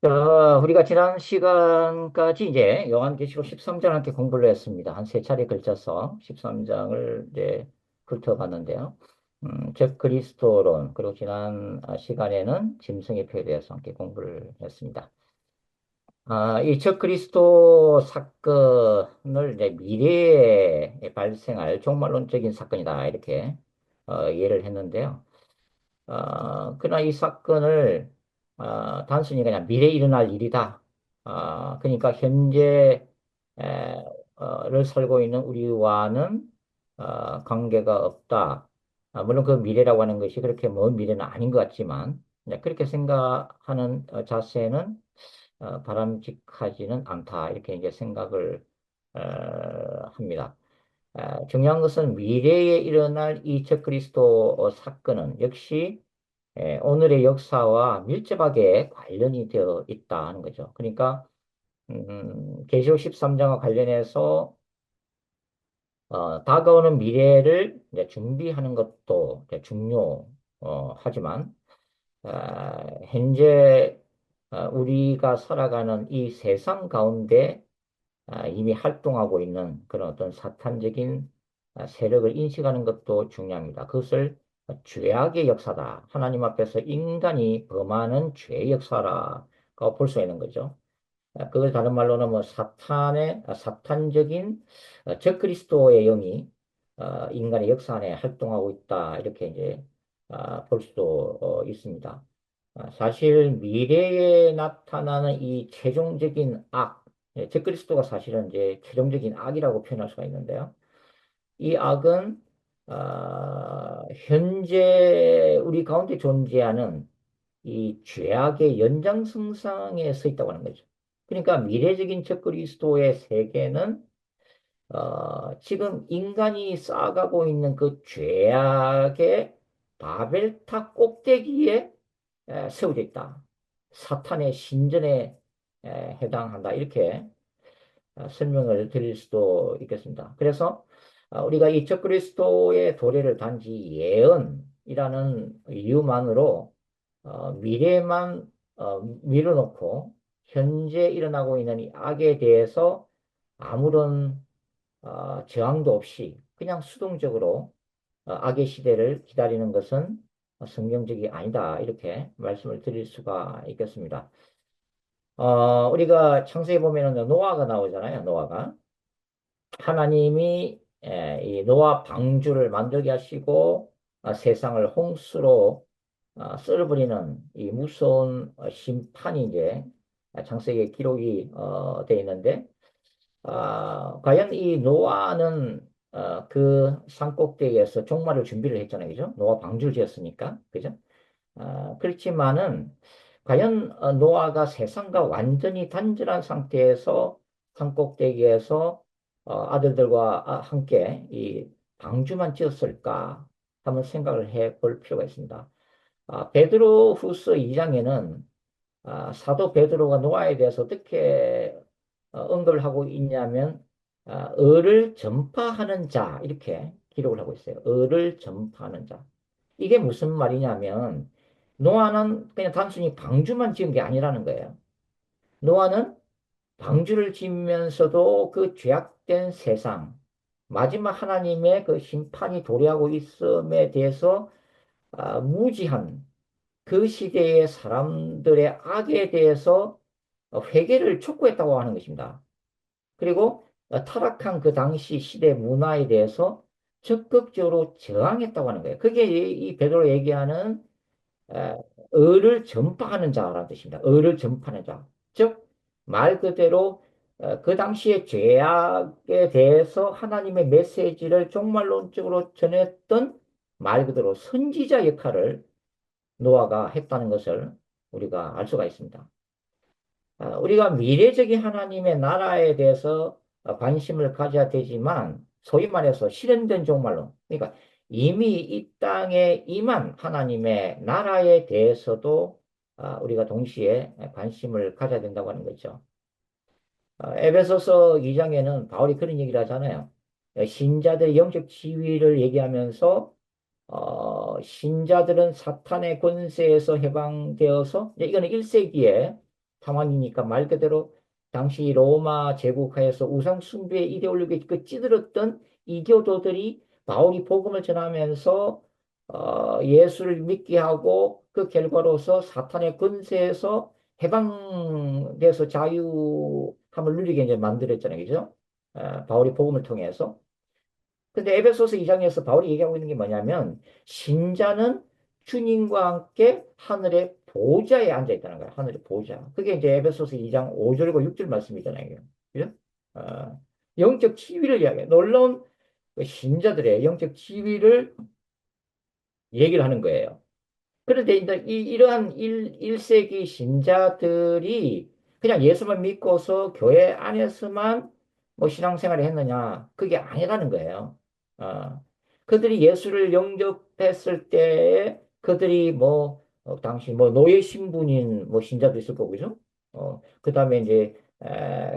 자, 우리가 지난 시간까지 이제 요한계시록 13장 함께 공부를 했습니다. 한 세 차례 걸쳐서 13장을 이제 훑어봤는데요. 즉 그리스도론, 그리고 지난 시간에는 짐승의 표에 대해서 함께 공부를 했습니다. 이 즉 그리스도 사건을 이제 미래에 발생할 종말론적인 사건이다, 이렇게 이해를 했는데요. 그러나 이 사건을 단순히 그냥 미래에 일어날 일이다. 그러니까 현재 를 살고 있는 우리와는 관계가 없다. 물론 그 미래라고 하는 것이 그렇게 먼 미래는 아닌 것 같지만 그렇게 생각하는 자세는 바람직하지는 않다. 이렇게 이제 생각을 어, 합니다. 중요한 것은 미래에 일어날 이 적그리스도 사건은 역시 오늘의 역사와 밀접하게 관련이 되어 있다 하는 거죠. 그러니까 계시록 13장과 관련해서 다가오는 미래를 이제 준비하는 것도 이제 중요하지만 현재 우리가 살아가는 이 세상 가운데 이미 활동하고 있는 그런 어떤 사탄적인 세력을 인식하는 것도 중요합니다. 그것을 죄악의 역사다. 하나님 앞에서 인간이 범하는 죄의 역사라고 볼 수 있는 거죠. 그걸 다른 말로는 뭐 사탄적인 적그리스도의 영이 인간의 역사 안에 활동하고 있다. 이렇게 이제 볼 수도 있습니다. 사실 미래에 나타나는 이 최종적인 악, 적그리스도가 사실은 이제 최종적인 악이라고 표현할 수가 있는데요. 이 악은 현재 우리 가운데 존재하는 이 죄악의 연장선상에 서 있다고 하는 거죠. 그러니까 미래적인 적그리스도의 세계는 지금 인간이 쌓아가고 있는 그 죄악의 바벨탑 꼭대기에 세워져 있다. 사탄의 신전에 해당한다. 이렇게 설명을 드릴 수도 있겠습니다. 그래서 우리가 이 적그리스도의 도래를 단지 예언이라는 이유만으로 미래만 밀어놓고 현재 일어나고 있는 이 악에 대해서 아무런 저항도 없이 그냥 수동적으로 악의 시대를 기다리는 것은 성경적이 아니다. 이렇게 말씀을 드릴 수가 있겠습니다. 우리가 창세기 보면은 노아가 나오잖아요. 노아가. 하나님이 이 노아 방주를 만들게 하시고 세상을 홍수로 썰어버리는 이 무서운 심판이 이제 창세기에 기록이 되어 있는데 과연 이 노아는 그 산꼭대기에서 종말을 준비를 했잖아요. 그죠? 노아 방주를 지었으니까. 그죠? 그렇지만은 과연 노아가 세상과 완전히 단절한 상태에서 산꼭대기에서 아들들과 함께 이 방주만 지었을까 한번 생각을 해 볼 필요가 있습니다. 베드로 후서 2장에는 사도 베드로가 노아에 대해서 어떻게 언급을 하고 있냐면 을을 전파하는 자 이렇게 기록을 하고 있어요. 을을 전파하는 자. 이게 무슨 말이냐면 노아는 그냥 단순히 방주만 지은 게 아니라는 거예요. 노아는 방주를 지으면서도 그 죄악된 세상, 마지막 하나님의 그 심판이 도래하고 있음에 대해서 무지한 그 시대의 사람들의 악에 대해서 회개를 촉구했다고 하는 것입니다. 그리고 타락한 그 당시 시대 문화에 대해서 적극적으로 저항했다고 하는 거예요. 그게 이 베드로 얘기하는 의를 전파하는 자라는 뜻입니다. 의를 전파하는 자. 즉, 말 그대로 그 당시의 죄악에 대해서 하나님의 메시지를 종말론적으로 전했던 말 그대로 선지자 역할을 노아가 했다는 것을 우리가 알 수가 있습니다. 우리가 미래적인 하나님의 나라에 대해서 관심을 가져야 되지만 소위 말해서 실현된 종말론 그러니까 이미 이 땅에 임한 하나님의 나라에 대해서도 우리가 동시에 관심을 가져야 된다고 하는 거죠. 에베소서 2장에는 바울이 그런 얘기를 하잖아요. 신자들의 영적 지위를 얘기하면서 신자들은 사탄의 권세에서 해방되어서 이거는 1세기에 상황이니까 말 그대로 당시 로마 제국하에서 우상 숭배의 이데올로기에 그 찌들었던 이교도들이 바울이 복음을 전하면서 예수를 믿게 하고 그 결과로서 사탄의 권세에서 해방돼서 자유함을 누리게 이제 만들었잖아요. 그죠? 바울이 복음을 통해서. 근데 에베소서 2장에서 바울이 얘기하고 있는 게 뭐냐면 신자는 주님과 함께 하늘의 보좌에 앉아 있다는 거야. 하늘의 보좌. 그게 이제 에베소서 2장 5절과 6절 말씀이잖아요. 그죠? 어, 영적 지위를 이야기해. 놀라운 그 신자들의 영적 지위를 얘기를 하는 거예요. 그런데 이제 이러한 1세기 신자들이 그냥 예수만 믿고서 교회 안에서만 뭐 신앙생활을 했느냐? 그게 아니라는 거예요. 어, 그들이 예수를 영접했을 때 그들이 뭐 당시 뭐 노예 신분인 뭐 신자도 있을 거고, 그죠? 그 다음에 이제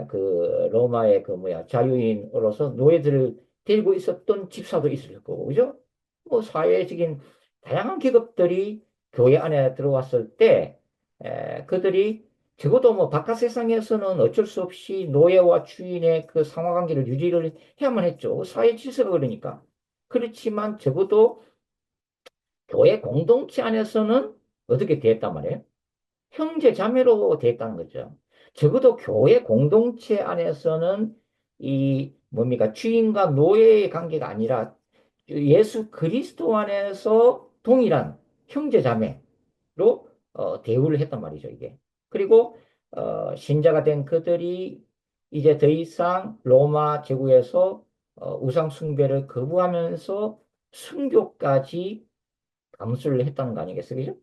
그 로마의 그 뭐야 자유인으로서 노예들을 데리고 있었던 집사도 있을 거고, 그죠? 뭐 사회적인 다양한 계급들이 교회 안에 들어왔을 때 그들이 적어도 뭐 바깥 세상에서는 어쩔 수 없이 노예와 주인의 그 상하 관계를 유지를 해야만 했죠. 사회 질서가 그러니까. 그렇지만 적어도 교회 공동체 안에서는 어떻게 됐단 말이에요? 형제 자매로 됐다는 거죠. 적어도 교회 공동체 안에서는 이 뭡니까 주인과 노예의 관계가 아니라 예수 그리스도 안에서 동일한 형제 자매로 대우를 했단 말이죠, 이게. 그리고 신자가 된 그들이 이제 더 이상 로마 제국에서 우상 숭배를 거부하면서 순교까지 감수를 했다는 거 아니겠어요? 그죠?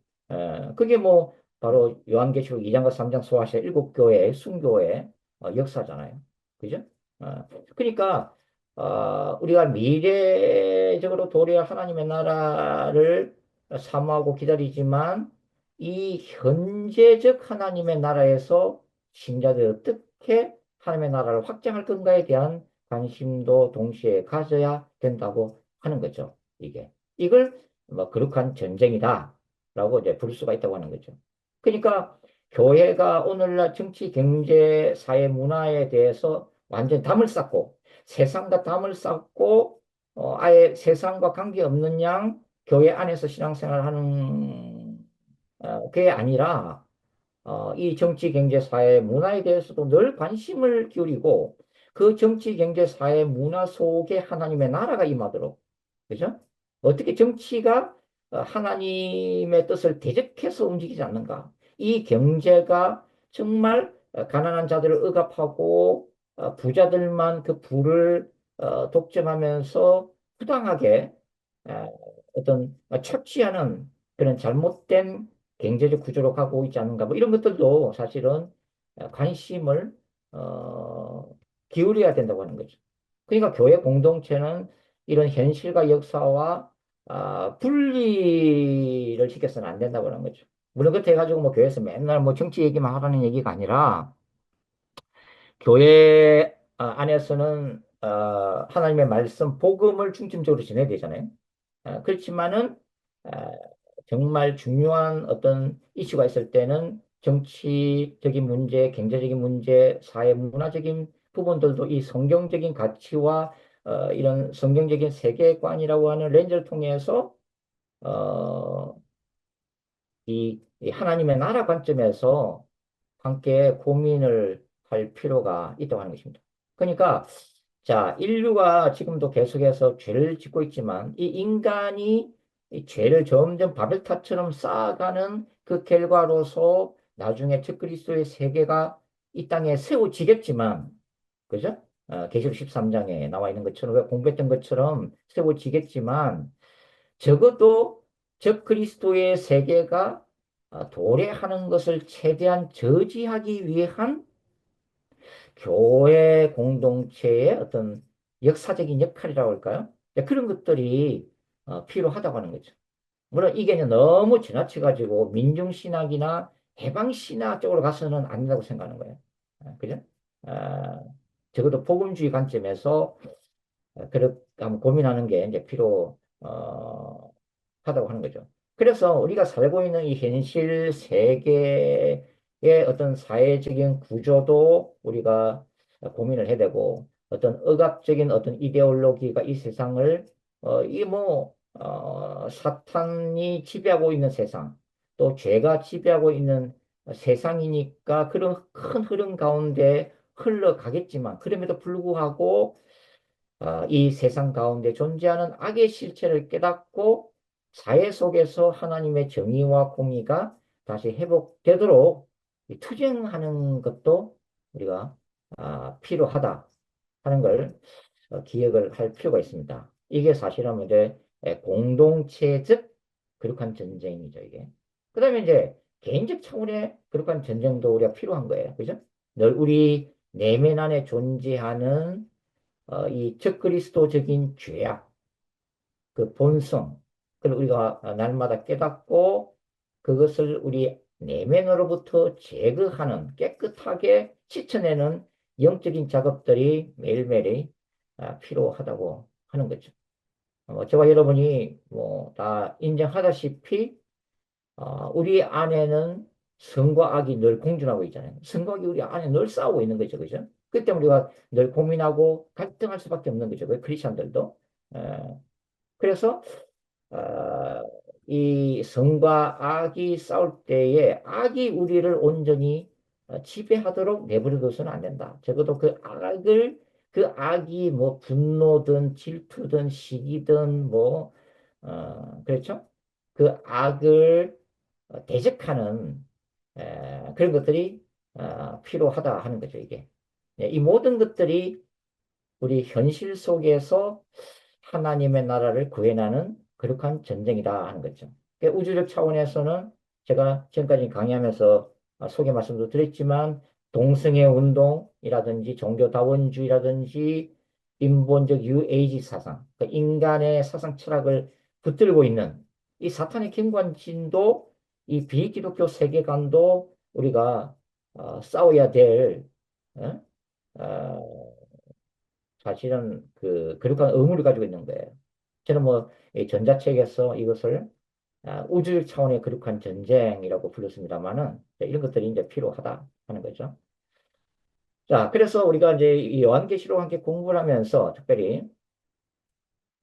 그게 뭐 바로 요한계시록 2장과 3장 소화시의 일곱 교회의 순교의 역사잖아요. 그죠? 어, 그러니까 우리가 미래적으로 도래할 하나님의 나라를 사모하고 기다리지만 이 현재적 하나님의 나라에서 신자들이 어떻게 하나님의 나라를 확장할 건가에 대한 관심도 동시에 가져야 된다고 하는 거죠. 이게. 이걸 뭐 거룩한 전쟁이다라고 이제 부를 수가 있다고 하는 거죠. 그러니까 교회가 오늘날 정치, 경제, 사회, 문화에 대해서 완전 담을 쌓고 세상과 담을 쌓고 아예 세상과 관계없는 양 교회 안에서 신앙생활하는 그게 아니라 이 정치, 경제, 사회, 문화에 대해서도 늘 관심을 기울이고 그 정치, 경제, 사회, 문화 속에 하나님의 나라가 임하도록 그죠? 어떻게 정치가 하나님의 뜻을 대적해서 움직이지 않는가? 이 경제가 정말 가난한 자들을 억압하고 부자들만 그 부를 독점하면서 부당하게 어, 어떤 착취하는 그런 잘못된 경제적 구조로 가고 있지 않는가? 뭐 이런 것들도 사실은 관심을 어, 기울여야 된다고 하는 거죠. 그러니까 교회 공동체는 이런 현실과 역사와 분리를 시켜서는 안 된다고 하는 거죠. 물론 그렇게 해가지고 뭐 교회에서 맨날 뭐 정치 얘기만 하라는 얘기가 아니라 교회 안에서는 하나님의 말씀, 복음을 중점적으로 전해야 되잖아요. 그렇지만은 아, 정말 중요한 어떤 이슈가 있을 때는 정치적인 문제, 경제적인 문제, 사회 문화적인 부분들도 이 성경적인 가치와 이런 성경적인 세계관이라고 하는 렌즈를 통해서 어, 이 하나님의 나라 관점에서 함께 고민을 할 필요가 있다고 하는 것입니다. 그러니까 자, 인류가 지금도 계속해서 죄를 짓고 있지만 이 인간이 이 죄를 점점 바벨탑처럼 쌓아가는 그 결과로서 나중에 적그리스도의 세계가 이 땅에 세워지겠지만 그죠? 계시록 13장에 나와 있는 것처럼 우리가 공부했던 것처럼 세워지겠지만 적어도 적그리스도의 세계가 도래하는 것을 최대한 저지하기 위한 교회 공동체의 어떤 역사적인 역할이라고 할까요? 네, 그런 것들이 필요하다고 하는 거죠. 물론 이게 이제 너무 지나쳐가지고 민중신학이나 해방신학 쪽으로 가서는 안 된다고 생각하는 거예요. 그죠? 아, 적어도 복음주의 관점에서 그렇게 한번 고민하는 게 이제 하다고 하는 거죠. 그래서 우리가 살고 있는 이 현실 세계 어떤 사회적인 구조도 우리가 고민을 해야 되고, 어떤 억압적인 어떤 이데올로기가 이 세상을, 사탄이 지배하고 있는 세상, 또 죄가 지배하고 있는 세상이니까 그런 큰 흐름 가운데 흘러가겠지만, 그럼에도 불구하고 이 세상 가운데 존재하는 악의 실체를 깨닫고 사회 속에서 하나님의 정의와 공의가 다시 회복되도록 이 투쟁하는 것도 우리가 필요하다 하는 걸 기억을 할 필요가 있습니다. 이게 사실은 이제 공동체적 그룩한 전쟁이죠, 이게. 그 다음에 이제 개인적 차원의 그룩한 전쟁도 우리가 필요한 거예요. 그죠? 늘 우리 내면 안에 존재하는 이 적그리스도적인 죄악, 그 본성, 그걸 우리가 날마다 깨닫고 그것을 우리 내면으로부터 제거하는 깨끗하게 씻어내는 영적인 작업들이 매일매일 필요하다고 하는 거죠. 저와 여러분이 뭐 다 인정하다시피 우리 안에는 선과 악이 늘 공존하고 있잖아요. 선과 악이 우리 안에 늘 싸우고 있는 거죠. 그죠? 그 때문에 우리가 늘 고민하고 갈등할 수밖에 없는 거죠. 그 크리스천들도. 그래서 어, 이 선과 악이 싸울 때에 악이 우리를 온전히 지배하도록 내버려둬서는 안 된다. 적어도 그 악이 뭐 분노든 질투든 시기든 뭐, 그렇죠? 그 악을 대적하는 그런 것들이 필요하다 하는 거죠, 이게. 이 모든 것들이 우리 현실 속에서 하나님의 나라를 구해나는 거룩한 전쟁이다 하는 거죠. 그러니까 우주적 차원에서는 제가 지금까지 강의하면서 소개 말씀도 드렸지만 동성애 운동이라든지 종교다원주의라든지 인본적 유에이지 사상, 그러니까 인간의 사상 철학을 붙들고 있는 이 사탄의 경관진도 이 비기독교 세계관도 우리가 싸워야 될 어? 어, 사실은 그러한 의무를 가지고 있는 거예요. 저는 뭐, 이 전자책에서 이것을 우주 차원의 그룹한 전쟁이라고 불렀습니다만은, 이런 것들이 이제 필요하다 하는 거죠. 자, 그래서 우리가 이제 이 요한계시록 함께 공부를 하면서 특별히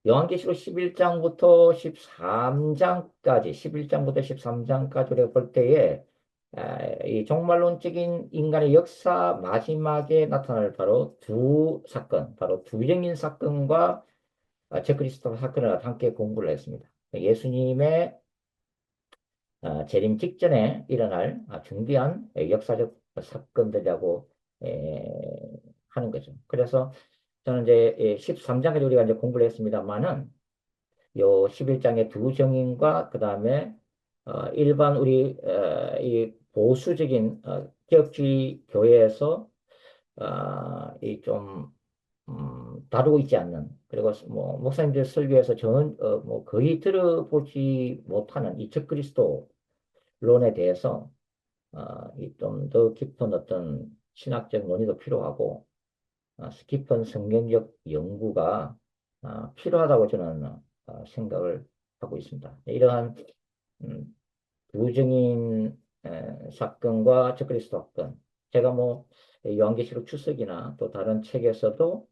요한계시록 11장부터 13장까지, 11장부터 13장까지 우리가 볼 때에 이 종말론적인 인간의 역사 마지막에 나타날 바로 두 사건, 바로 두정인 사건과 제크리스토퍼 사건을 함께 공부를 했습니다. 예수님의 재림 직전에 일어날 중대한 역사적 사건들이라고 하는 거죠. 그래서 저는 이제 13장까지 우리가 이제 공부를 했습니다만은 요 11장의 두 정인과 그 다음에 일반 우리 이 보수적인 개혁주의 교회에서 이좀 다루고 있지 않는, 그리고 뭐, 목사님들 설교에서 뭐, 거의 들어보지 못하는 이 적그리스도론에 대해서, 이 좀 더 깊은 어떤 신학적 논의도 필요하고, 깊은 성경적 연구가, 필요하다고 저는, 생각을 하고 있습니다. 이러한, 음, 부정인, 사건과 적그리스도 사건, 제가 뭐, 요한계시록 출석이나 또 다른 책에서도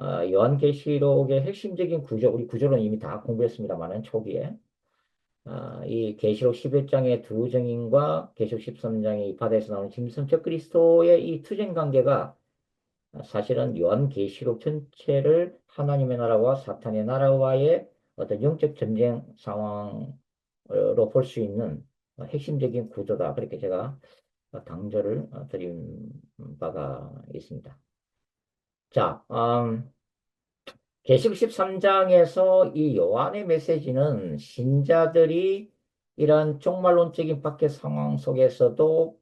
요한계시록의 핵심적인 구조, 우리 구조는 이미 다 공부했습니다만은 초기에 이 계시록 11장의 두 증인과 계시록 13장의 이 바다에서 나오는 짐승적 그리스도의 이 투쟁 관계가 사실은 요한계시록 전체를 하나님의 나라와 사탄의 나라와의 어떤 영적 전쟁 상황으로 볼 수 있는 핵심적인 구조다. 그렇게 제가 강조를 드린 바가 있습니다. 자, 계시록 13장에서 이 요한의 메시지는 신자들이 이런 종말론적인 밖의 상황 속에서도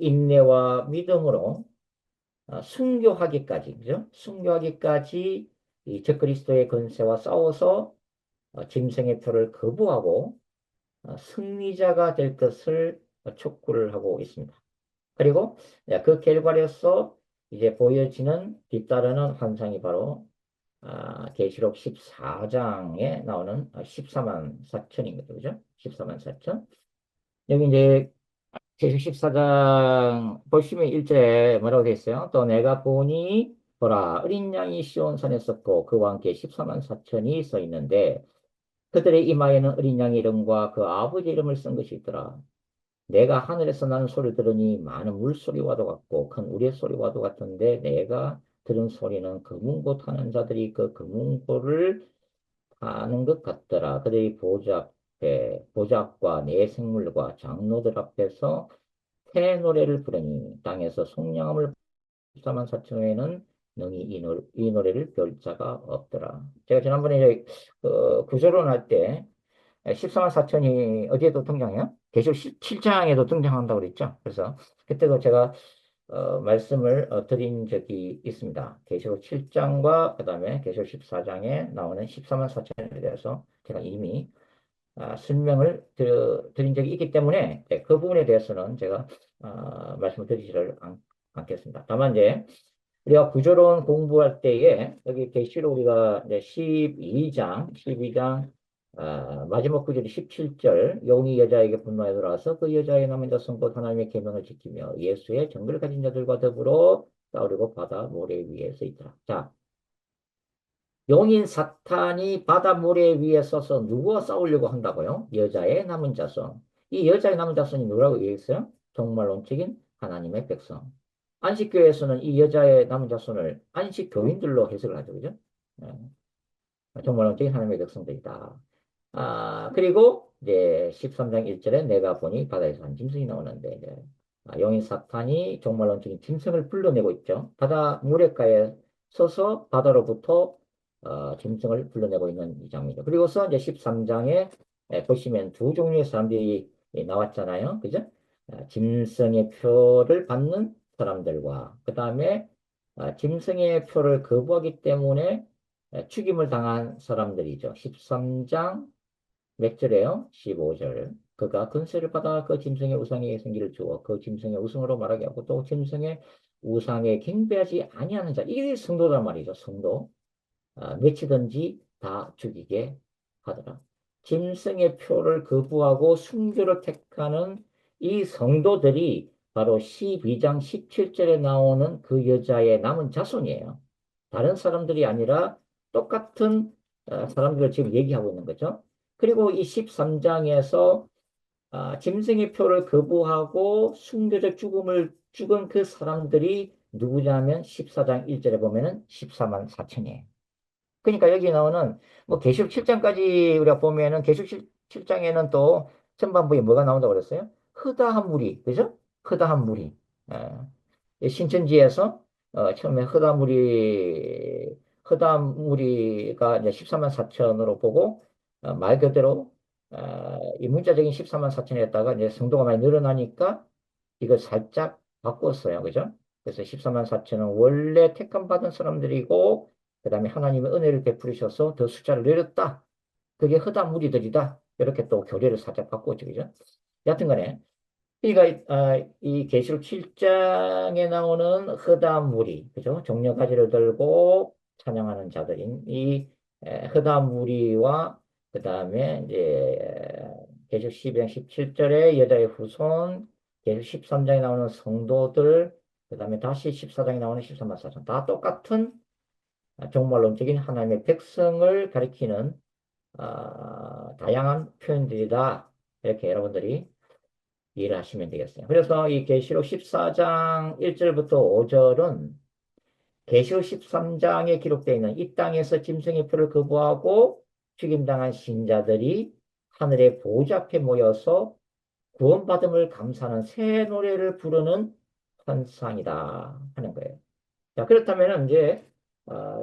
인내와 믿음으로 순교하기까지, 그죠? 순교하기까지 이 적그리스도의 권세와 싸워서 짐승의 표를 거부하고 승리자가 될 것을 촉구를 하고 있습니다. 그리고 그 결과로서 이제 보여지는 뒤따르는 환상이 바로 계시록 14장에 나오는 14만 4천인 거죠. 그죠? 14만 4천. 여기 이제 계시록 14장 보시면 1절에 뭐라고 되어 있어요? 또 내가 보니 보라 어린 양이 시온산에 섰고 그와 함께 14만 4천이 서 있는데 그들의 이마에는 어린 양 이름과 그 아버지 이름을 쓴 것이 있더라. 내가 하늘에서 나는 소리를 들으니 많은 물소리와도 같고 큰 우리의 소리와도 같은데 내가 들은 소리는 금은고 타는 자들이 그 금은고를 타는 것 같더라. 그들이 보좌 앞에 보좌과 네 생물과 장로들 앞에서 새 노래를 부르니 땅에서 속량함을 14만 4천 외에는 능히 이 노래를 배울 자가 없더라. 제가 지난번에 구조론 할 때 14만 4천이 어디에도 등장해요? 계시록 7장에도 등장한다고 그랬죠. 그래서 그때도 제가 말씀을 드린 적이 있습니다. 계시록 7장과 그다음에 계시록 14장에 나오는 14만 4천에 대해서 제가 이미 설명을 드린 적이 있기 때문에 그 부분에 대해서는 제가 말씀을 드리지를 않겠습니다. 다만 이제 우리가 구조론 공부할 때에 여기 계시록 우리가 이제 12장 마지막 구절이 17절 용이 여자에게 분노에 들어와서 그 여자의 남은 자손 곧 하나님의 계명을 지키며 예수의 정글을 가진 자들과 더불어 싸우려고 바다 모래 위에 서 있더라. 자, 용인 사탄이 바다 모래 위에 서서 누구와 싸우려고 한다고요? 여자의 남은 자손. 이 여자의 남은 자손이 누구라고 얘기했어요? 종말론적인 하나님의 백성. 안식교에서는 이 여자의 남은 자손을 안식교인들로 해석을 하죠. 그죠? 종말론적인 하나님의 백성들이다. 그리고 이제 13장 1절에 내가 보니 바다에서 한 짐승이 나오는데 이제 용인 사탄이 종말론적인 짐승을 불러내고 있죠. 바다 모래가에 서서 바다로부터 짐승을 불러내고 있는 이 장면이죠. 그리고서 이제 13장에 보시면 두 종류의 사람들이 나왔잖아요. 그죠? 짐승의 표를 받는 사람들과 그 다음에 짐승의 표를 거부하기 때문에 죽임을 당한 사람들이죠. 13장 몇 절에요? 15절. 그가 근세를 받아 그 짐승의 우상에게 생기를 주어 그 짐승의 우상으로 말하게 하고 또 짐승의 우상에 경배하지 아니하는 자. 이게 성도란 말이죠. 성도. 미치든지 다 죽이게 하더라. 짐승의 표를 거부하고 순교를 택하는 이 성도들이 바로 12장 17절에 나오는 그 여자의 남은 자손이에요. 다른 사람들이 아니라 똑같은 사람들을 지금 얘기하고 있는 거죠. 그리고 이 13장에서 짐승의 표를 거부하고 순교적 죽음을 죽은 그 사람들이 누구냐면 14장 1절에 보면은 14만 4천이에요. 그러니까 여기 나오는 뭐 계시록 7장까지 우리가 보면은 계시록 7장에는 또 전반부에 뭐가 나온다고 그랬어요? 흐다한 무리, 그죠? 흐다한 무리. 신천지에서 처음에 흐다한 무리가 이제 14만 4천으로 보고 말 그대로 이 문자적인 14만 4천이었다가 이제 성도가 많이 늘어나니까 이걸 살짝 바꿨어요, 그죠? 그래서 14만 4천은 원래 택함 받은 사람들이고 그 다음에 하나님의 은혜를 베풀으셔서 더 숫자를 늘렸다. 그게 허다 무리들이다. 이렇게 또 교리를 살짝 바꾸었죠. 그죠? 여하튼 간에, 그러니까, 이 계시록 7장에 나오는 허다 무리, 그죠? 종려 가지를 들고 찬양하는 자들인 이 허다 무리와 그 다음에 이제 계시록 12장 17절에 여자의 후손, 계시록 13장에 나오는 성도들, 그 다음에 다시 14장에 나오는 13만 4천. 다 똑같은 종말론적인 하나님의 백성을 가리키는 다양한 표현들이다. 이렇게 여러분들이 이해를 하시면 되겠어요. 그래서 이 계시록 14장 1절부터 5절은 계시록 13장에 기록되어 있는 이 땅에서 짐승의 표를 거부하고 죽임당한 신자들이 하늘의 보좌 앞에 모여서 구원받음을 감사하는 새 노래를 부르는 환상이다 하는 거예요. 자, 그렇다면 이제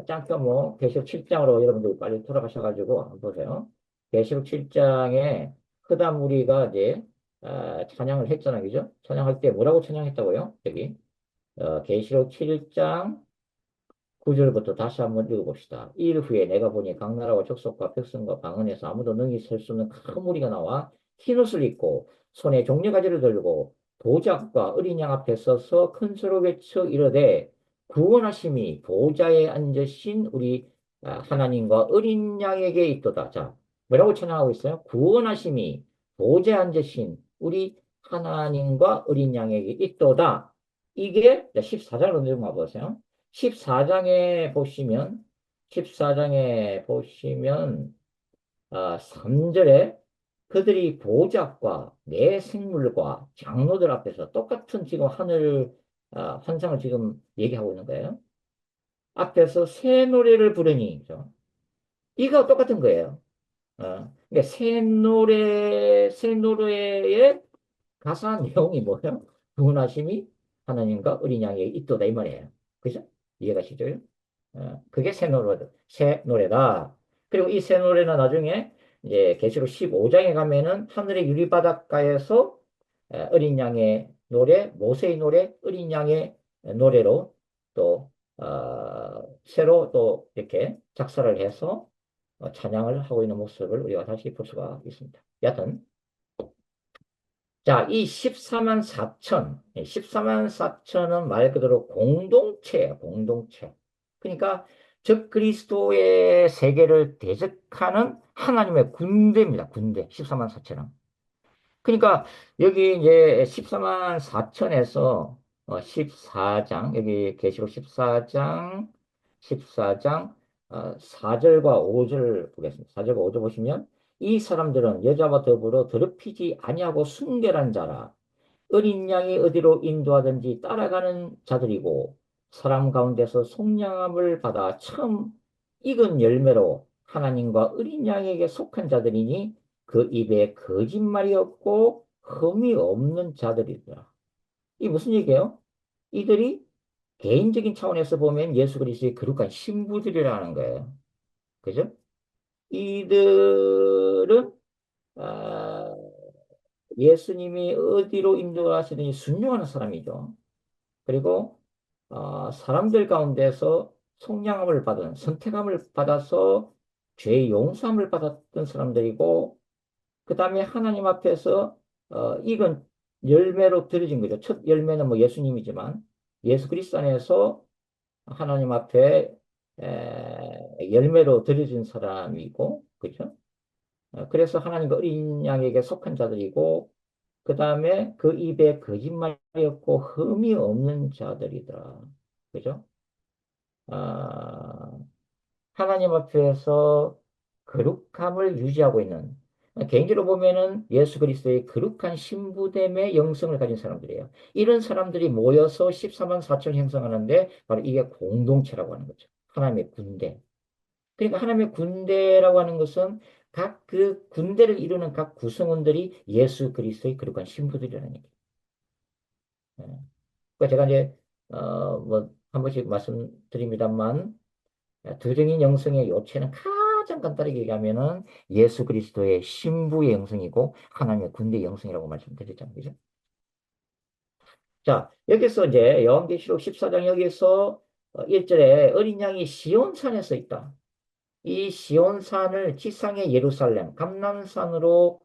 잠깐 뭐 계시록 7장으로 여러분들 빨리 돌아가셔가지고 한번 보세요. 계시록 7장에 흐다 무리가 이제 찬양을 했잖아요, 그죠? 찬양할 때 뭐라고 찬양했다고요? 여기 계시록 7장 9절부터 다시 한번 읽어봅시다. 일 후에 내가 보니 각 나라와 족속과 백성과 방언에서 아무도 능히 셀 수 없는 큰 무리가 나와 흰옷을 입고 손에 종려가지를 들고 보좌과 어린 양 앞에 서서 큰 소리로 외쳐 이르되 구원하심이 보좌에 앉으신 우리 하나님과 어린 양에게 있도다. 자, 뭐라고 찬양하고 있어요? 구원하심이 보좌에 앉으신 우리 하나님과 어린 양에게 있도다. 이게 14장으로 내려가 보세요. 14장에 보시면 14장에 보시면 3절에 그들이 보좌과 내 생물과 장로들 앞에서 똑같은 지금 하늘 환상을 지금 얘기하고 있는 거예요. 앞에서 새 노래를 부르니 그죠? 이거 똑같은 거예요. 그러니까 새 노래의 가사 내용이 뭐예요? 구원하심이 하나님과 어린 양에게 있도다 이 말이에요. 그죠? 이해가시죠? 그게 새 노래다. 그리고 이 새 노래는 나중에 이제 계시록 15장에 가면은 하늘의 유리바닷가에서 어린 양의 노래, 모세의 노래, 어린 양의 노래로 또 새로 또 이렇게 작사를 해서 찬양을 하고 있는 모습을 우리가 다시 볼 수가 있습니다. 여하튼 자, 이 14만 4천, 14만 4천은 말 그대로 공동체예요, 공동체. 그러니까 적 그리스도의 세계를 대적하는 하나님의 군대입니다, 군대. 14만 4천은. 그러니까 여기 이제 14만 4천에서 14장, 여기 계시록 14장 4절과 5절 보겠습니다. 4절과 5절 보시면 이 사람들은 여자와 더불어 더럽히지 아니하고 순결한 자라 어린 양이 어디로 인도하든지 따라가는 자들이고 사람 가운데서 속량함을 받아 처음 익은 열매로 하나님과 어린 양에게 속한 자들이니 그 입에 거짓말이 없고 흠이 없는 자들이더라. 이 무슨 얘기예요? 이들이 개인적인 차원에서 보면 예수 그리스도의 거룩한 신부들이라는 거예요. 그죠? 이들은 아, 예수님이 어디로 인도하시든지 순종하는 사람이죠. 그리고 사람들 가운데서 속량함을 받은 선택함을 받아서 죄의 용서함을 받았던 사람들이고 그 다음에 하나님 앞에서 익은 열매로 드려진 거죠. 첫 열매는 뭐 예수님이지만 예수 그리스도 안에서 하나님 앞에 열매로 드려진 사람이고 그죠? 그래서 하나님과 어린 양에게 속한 자들이고 그 다음에 그 입에 거짓말이 없고 흠이 없는 자들이더라. 그죠? 아, 하나님 앞에서 거룩함을 유지하고 있는 개인적으로 보면은 예수 그리스도의 거룩한 신부됨의 영성을 가진 사람들이에요. 이런 사람들이 모여서 14만 4천 형성하는데 바로 이게 공동체라고 하는 거죠. 하나님의 군대. 그러니까 하나님의 군대라고 하는 것은 각 그 군대를 이루는 각 구성원들이 예수 그리스도의 거룩한 신부들이라는 얘기예요. 예. 그러니까 제가 이제 뭐 한 번씩 말씀드립니다만 두정인 영성의 요체는 가장 간단하게 얘기하면은 예수 그리스도의 신부의 영성이고 하나님의 군대의 영성이라고 말씀드렸잖아요. 그죠? 자, 여기서 이제 요한계시록 14장 여기서 1절에 어린 양이 시온산에 서 있다. 이 시온산을 지상의 예루살렘, 감람산으로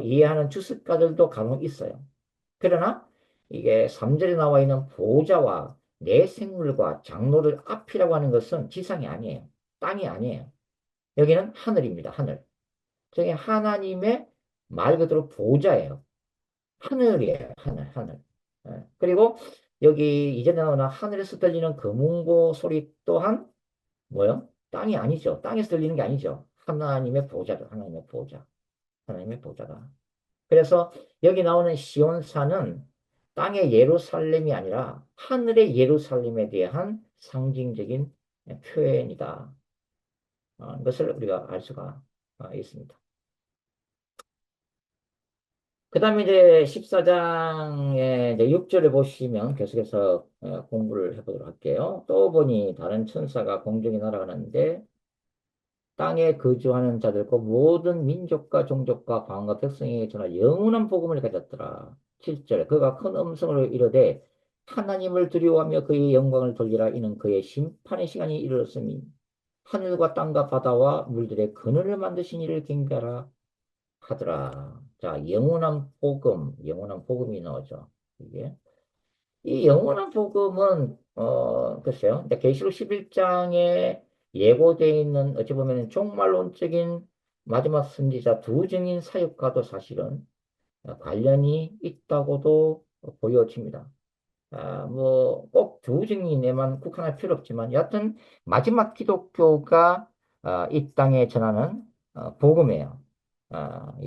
이해하는 주석가들도 간혹 있어요. 그러나 이게 3절에 나와 있는 보좌와 내 생물과 장로를 앞이라고 하는 것은 지상이 아니에요. 땅이 아니에요. 여기는 하늘입니다. 하늘. 저게 하나님의 말 그대로 보좌예요. 하늘이에요. 하늘, 하늘. 그리고 여기 이전에 나오는 하늘에서 들리는 금웅고 소리 또한 뭐요? 땅이 아니죠. 땅에서 들리는 게 아니죠. 하나님의 보좌죠. 하나님의 보좌. 하나님의 보좌다. 그래서 여기 나오는 시온산은 땅의 예루살렘이 아니라 하늘의 예루살렘에 대한 상징적인 표현이다. 것을 우리가 알 수가 있습니다. 그 다음에 이제 14장의 이제 6절을 보시면 계속해서 공부를 해보도록 할게요. 또 보니 다른 천사가 공중에 날아가는데 땅에 거주하는 자들과 모든 민족과 종족과 광과 백성에게 전할 영원한 복음을 가졌더라. 7절 그가 큰 음성으로 이르되 하나님을 두려워하며 그의 영광을 돌리라 이는 그의 심판의 시간이 이르렀으니 하늘과 땅과 바다와 물들의 그늘을 만드신 이를 경배하라 하더라. 자, 영원한 복음이 나오죠. 이게. 이 영원한 복음은 글쎄요. 근데 계시록 11장에 예고되어 있는 어찌 보면 종말론적인 마지막 선지자 두 증인 사역과도 사실은 관련이 있다고도 보여집니다. 뭐, 꼭 두증인에만 국한할 필요 없지만, 여하튼, 마지막 기독교가 이 땅에 전하는 복음이에요.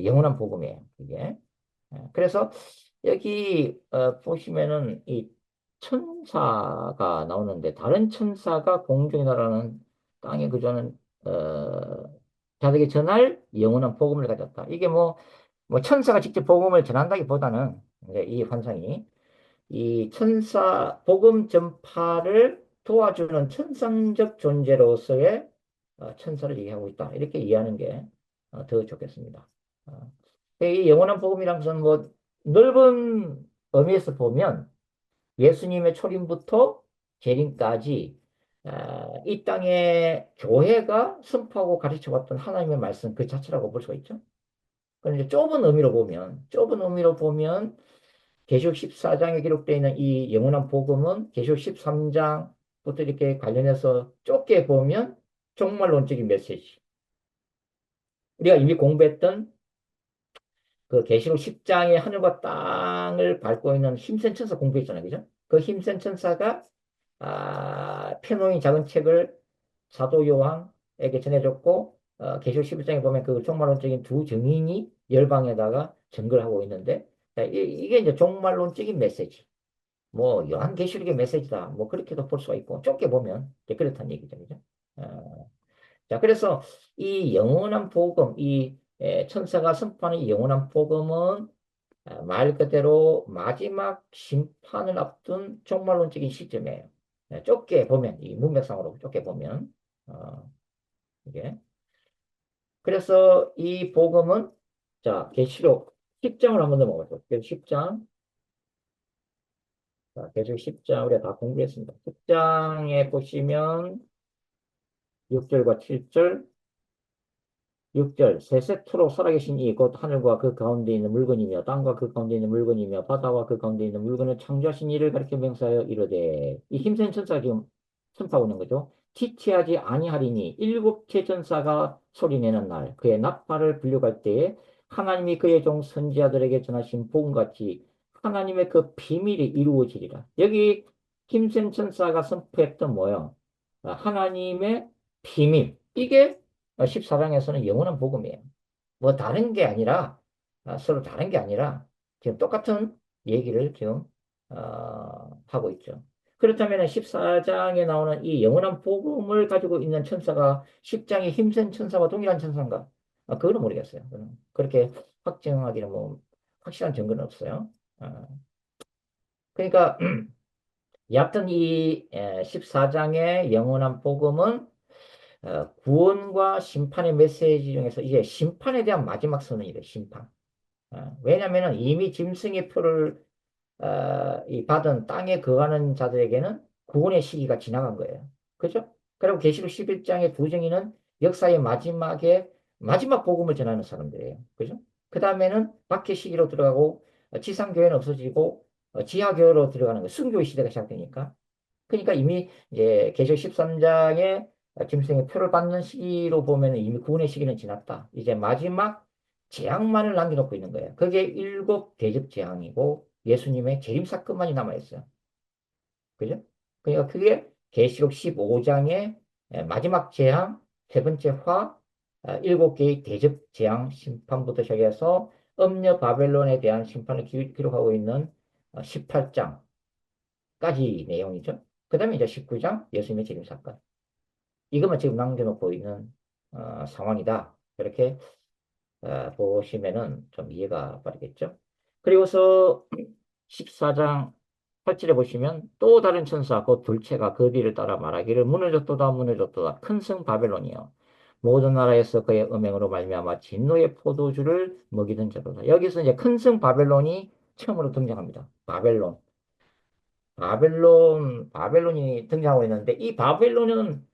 영원한 복음이에요. 이게. 그래서 여기 보시면은 이 천사가 나오는데, 다른 천사가 공중에 날아는 땅에 그저는 자들에게 전할 영원한 복음을 가졌다. 이게 뭐 천사가 직접 복음을 전한다기보다는 이제 이 환상이 이 천사 복음 전파를 도와주는 천상적 존재로서의 천사를 얘기하고 있다. 이렇게 이해하는 게 더 좋겠습니다. 어, 이 영원한 복음이란 것은 뭐 넓은 의미에서 보면 예수님의 초림부터 재림까지 이 땅에 교회가 선포하고 가르쳐왔던 하나님의 말씀 그 자체라고 볼 수가 있죠. 그런데 좁은 의미로 보면 계시록 14장에 기록되어 있는 이 영원한 복음은 계시록 13장부터 이렇게 관련해서 좁게 보면 종말론적인 메시지. 우리가 이미 공부했던 그 계시록 10장의 하늘과 땅을 밟고 있는 힘센 천사 공부했잖아요. 그죠? 그 힘센 천사가 편호인 작은 책을 사도 요한에게 전해줬고 계시록 11장에 보면 그 종말론적인 두 증인이 열방에다가 증거를 하고 있는데 자, 이게 이제 종말론적인 메시지. 뭐 요한계시록의 메시지다. 뭐 그렇게도 볼 수가 있고 좁게 보면 이제 그렇다는 얘기죠. 그죠? 자, 그래서 이 영원한 복음, 이 천사가 선포하는 이 영원한 복음은 말 그대로 마지막 심판을 앞둔 종말론적인 시점이에요. 좁게 보면, 이 문맥상으로 좁게 보면, 이게. 그래서 이 복음은, 자, 계시록 10장을 한번 넘어가죠. 계시록 10장. 자, 계시록 10장 우리가 다 공부했습니다. 10장에 보시면 6절과 7절, 6절 세 세트로 살아계신 이 곧 하늘과 그 가운데 있는 물건이며 땅과 그 가운데 있는 물건이며 바다와 그 가운데 있는 물건을 창조하신 이를 가리켜 명사하여 이르되 이 힘센 천사가 지금 선포하고 있는 거죠. 지체하지 아니하리니 일곱째 천사가 소리내는 날 그의 나팔을 불려갈 때에 하나님이 그의 종 선지자들에게 전하신 복음같이 하나님의 그 비밀이 이루어지리라. 여기 힘센 천사가 선포했던 뭐요? 하나님의 비밀. 이게 14장에서는 영원한 복음이에요. 뭐 다른 게 아니라 서로 다른 게 아니라 지금 똑같은 얘기를 지금 하고 있죠. 그렇다면 14장에 나오는 이 영원한 복음을 가지고 있는 천사가 10장의 힘센 천사와 동일한 천사인가? 그거는 모르겠어요. 그렇게 확정하기는 뭐 확실한 증거는 없어요. 그러니까 얕은 이 14장의 영원한 복음은 구원과 심판의 메시지 중에서 이제 심판에 대한 마지막 선언이래, 심판. 왜냐면은 이미 짐승의 표를 이 받은 땅에 거하는 자들에게는 구원의 시기가 지나간 거예요. 그죠? 그리고 계시록 11장의 두 정의는 역사의 마지막 복음을 전하는 사람들이에요. 그죠? 그 다음에는 박해 시기로 들어가고 지상교회는 없어지고 지하교회로 들어가는 거 순교의 시대가 시작되니까 그러니까 이미 이제 계시록 13장에 짐승의 표를 받는 시기로 보면 이미 구원의 시기는 지났다. 이제 마지막 재앙만을 남겨놓고 있는 거예요. 그게 일곱 대접 재앙이고 예수님의 재림 사건만이 남아있어요. 그죠? 그러니까 그게 계시록 15장의 마지막 재앙, 세 번째 화, 일곱 개의 대접 재앙 심판부터 시작해서 음녀 바벨론에 대한 심판을 기록하고 있는 18장. 까지 내용이죠. 그 다음에 이제 19장 예수님의 재림 사건. 이것만 지금 남겨놓고 있는 상황이다. 이렇게 보시면은 좀 이해가 빠르겠죠. 그리고서 14장 8절에 보시면 또 다른 천사 곧 둘째가 그 뒤를 따라 말하기를 무너졌도다 무너졌도다 큰 성 바벨론이여 모든 나라에서 그의 음행으로 말미암아 진노의 포도주를 먹이던 자로다. 여기서 이제 큰 성 바벨론이 처음으로 등장합니다. 바벨론. 바벨론이 등장하고 있는데, 이 바벨론은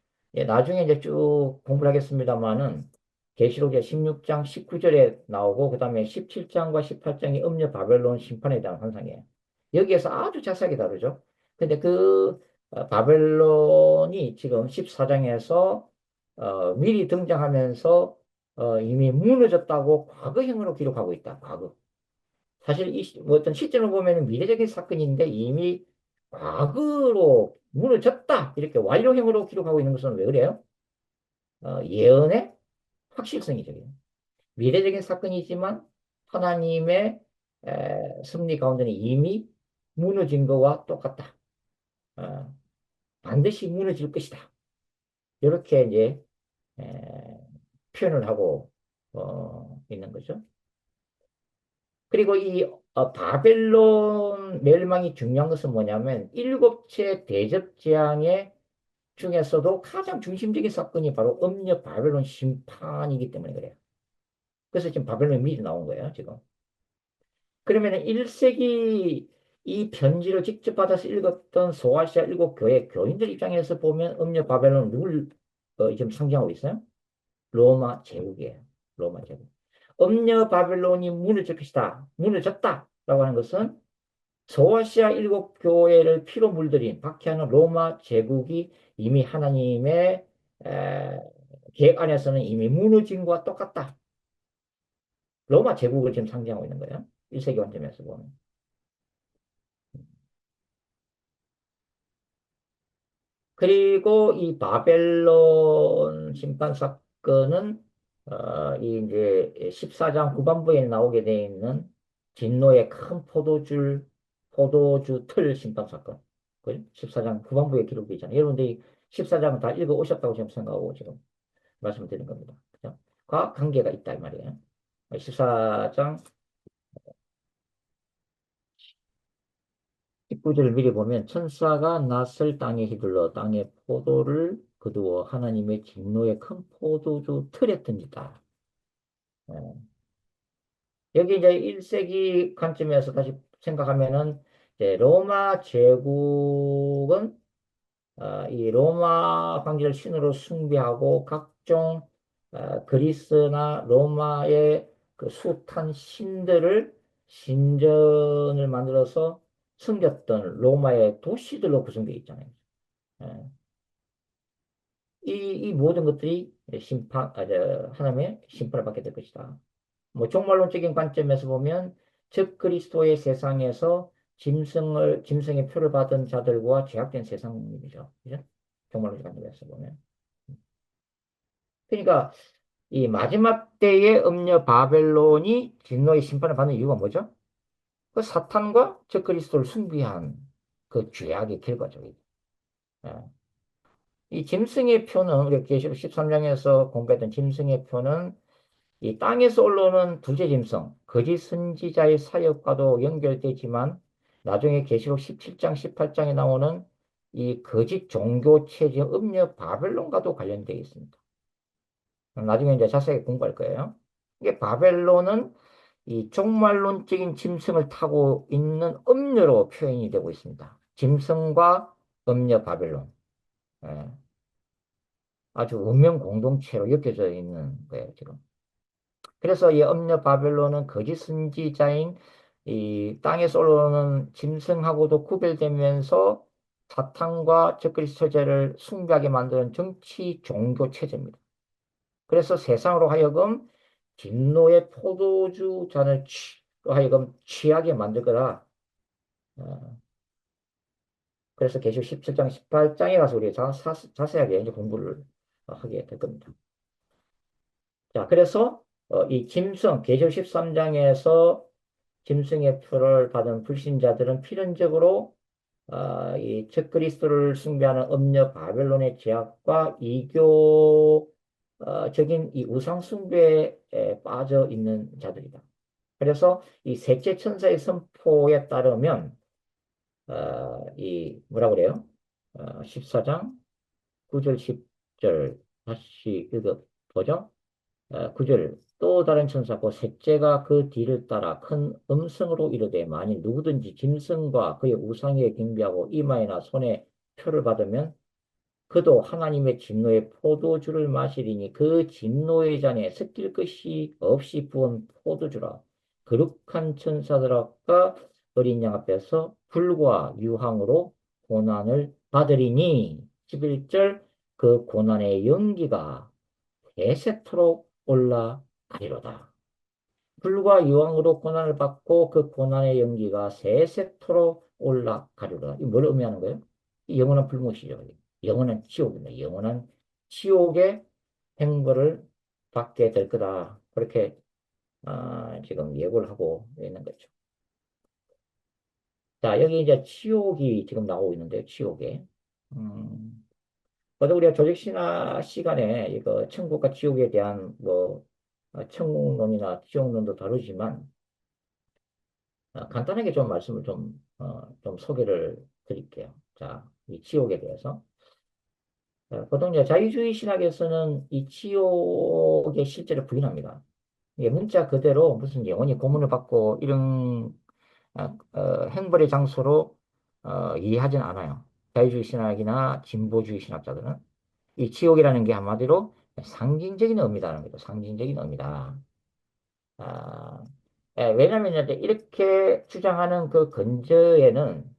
나중에 이제 쭉 공부를 하겠습니다만은, 계시록의 16장 19절에 나오고, 그 다음에 17장과 18장이 음녀 바벨론 심판에 대한 환상이에요. 여기에서 아주 자세하게 다루죠. 근데 그 바벨론이 지금 14장에서 미리 등장하면서 이미 무너졌다고 과거형으로 기록하고 있다. 과거. 사실 뭐 어떤 시점을 보면 미래적인 사건인데 이미 과거로 무너졌다. 이렇게 완료형으로 기록하고 있는 것은 왜 그래요? 예언의 확실성이죠. 미래적인 사건이지만 하나님의 섭리 가운데는 이미 무너진 것과 똑같다. 어, 반드시 무너질 것이다. 이렇게 이제 에, 표현을 하고 있는 거죠. 그리고 이 바벨론 멸망이 중요한 것은 뭐냐면 일곱째 대접 재앙의 중에서도 가장 중심적인 사건이 바로 음력 바벨론 심판이기 때문에 그래요. 그래서 지금 바벨론이 미리 나온 거예요, 지금. 그러면 1세기 이 편지를 직접 받아서 읽었던 소아시아 일곱 교회 교인들 입장에서 보면 음력 바벨론은 누굴 지금 상징하고 있어요? 로마 제국이에요. 로마 제국. 음녀 바벨론이 무너질 것이다. 무너졌다. 라고 하는 것은 소아시아 일곱 교회를 피로 물들인 박해하는 로마 제국이 이미 하나님의 에, 계획 안에서는 이미 무너진 것과 똑같다. 로마 제국을 지금 상징하고 있는 거예요. 1세기 관점에서 보면. 그리고 이 바벨론 심판 사건은 이 이제 14장 후반부에 나오게 되어 있는 진노의 큰 포도주 틀 심판 사건. 그 14장 후반부에 기록되어 있잖아요. 여러분들이 14장은 다 읽어 오셨다고 지금 생각하고 지금 말씀드린 겁니다. 그죠? 과 관계가 있다 이 말이에요. 14장 19절을 미리 보면 천사가 낫을 땅에 휘둘러 땅의 포도를 거두어 하나님의 진노의 큰 포도주 틀에 던지다. 예. 여기 이제 1세기 관점에서 다시 생각하면은 이제 로마 제국은 이 로마 황제를 신으로 숭배하고 각종 그리스나 로마의 그 숱한 신들을 신전을 만들어서 섬겼던 로마의 도시들로 구성되어 있잖아요. 예. 이 모든 것들이 하나님의 심판을 받게 될 것이다. 뭐 종말론적인 관점에서 보면 즉 그리스도의 세상에서 짐승의 표를 받은 자들과 죄악된 세상이죠. 그죠? 종말론적 관점에서 보면. 그러니까 이 마지막 때의 음녀 바벨론이 진노의 심판을 받는 이유가 뭐죠? 그 사탄과 즉 그리스도를 숭배한 그 죄악의 결과죠. 예. 이 짐승의 표는 우리 계시록 13장에서 공부했던 짐승의 표는 이 땅에서 올라오는 두째 짐승, 거짓 선지자의 사역과도 연결되지만 나중에 계시록 17장, 18장에 나오는 이 거짓 종교 체제 음녀 바벨론과도 관련되어 있습니다. 나중에 이제 자세히 공부할 거예요. 이게 바벨론은 이 종말론적인 짐승을 타고 있는 음녀로 표현이 되고 있습니다. 짐승과 음녀 바벨론. 예. 아주 운명 공동체로 엮여져 있는 거예요, 지금. 그래서 이 음녀 바벨론은 거짓 선지자인 이 땅에서 올라오는 짐승하고도 구별되면서 사탄과 적그리스도제를 숭배하게 만드는 정치 종교 체제입니다. 그래서 세상으로 하여금 진노의 포도주 잔을 하여금 취하게 만들 거라. 어, 그래서 계시록 17장, 18장에 가서 우리 자세하게 이제 공부를 하게 될 겁니다. 자, 그래서 이 짐승, 계시록 13장에서 짐승의 표를 받은 불신자들은 필연적으로 이 적그리스도를 숭배하는 음녀 바벨론의 죄악과 이교적인 이 우상 숭배에 빠져 있는 자들이다. 그래서 이 셋째 천사의 선포에 따르면 이 뭐라 그래요? 14장 9절 10절 다시 읽어보죠. 9절 또 다른 천사고 셋째가 그 뒤를 따라 큰 음성으로 이르되 만일 누구든지 짐승과 그의 우상에 경배하고 이마에나 손에 표를 받으면 그도 하나님의 진노의 포도주를 마시리니 그 진노의 잔에 섞일 것이 없이 부은 포도주라. 거룩한 천사들과 어린 양 앞에서 불과 유황으로 고난을 받으리니 11절 그 고난의 연기가 대세토록 올라가리로다. 불과 유황으로 고난을 받고 그 고난의 연기가 세세토록 올라가리로다. 이뭘 의미하는 거예요? 이 영원한 불못이죠. 영원한 지옥입니다. 영원한 지옥의 행벌을 받게 될 거다. 그렇게 지금 예고를 하고 있는 거죠. 자, 여기 이제 지옥이 지금 나오고 있는데요. 지옥에. 음, 그래도 우리가 조직신화 시간에 이거 천국과 지옥에 대한 뭐 천국론이나 지옥론도 다루지만 간단하게 좀 말씀을 좀 소개를 드릴게요. 자, 이 지옥에 대해서. 보통 이제 자유주의 신학에서는 이 지옥의 실제를 부인합니다. 이게 문자 그대로 무슨 영혼이 고문을 받고 이런 행벌의 장소로 이해하진 않아요. 자유주의 신학이나 진보주의 신학자들은 이 지옥이라는 게 한마디로 상징적인 의미다라는 거죠. 상징적인 의미다. 아, 왜냐하면 이제 이렇게 주장하는 그 근저에는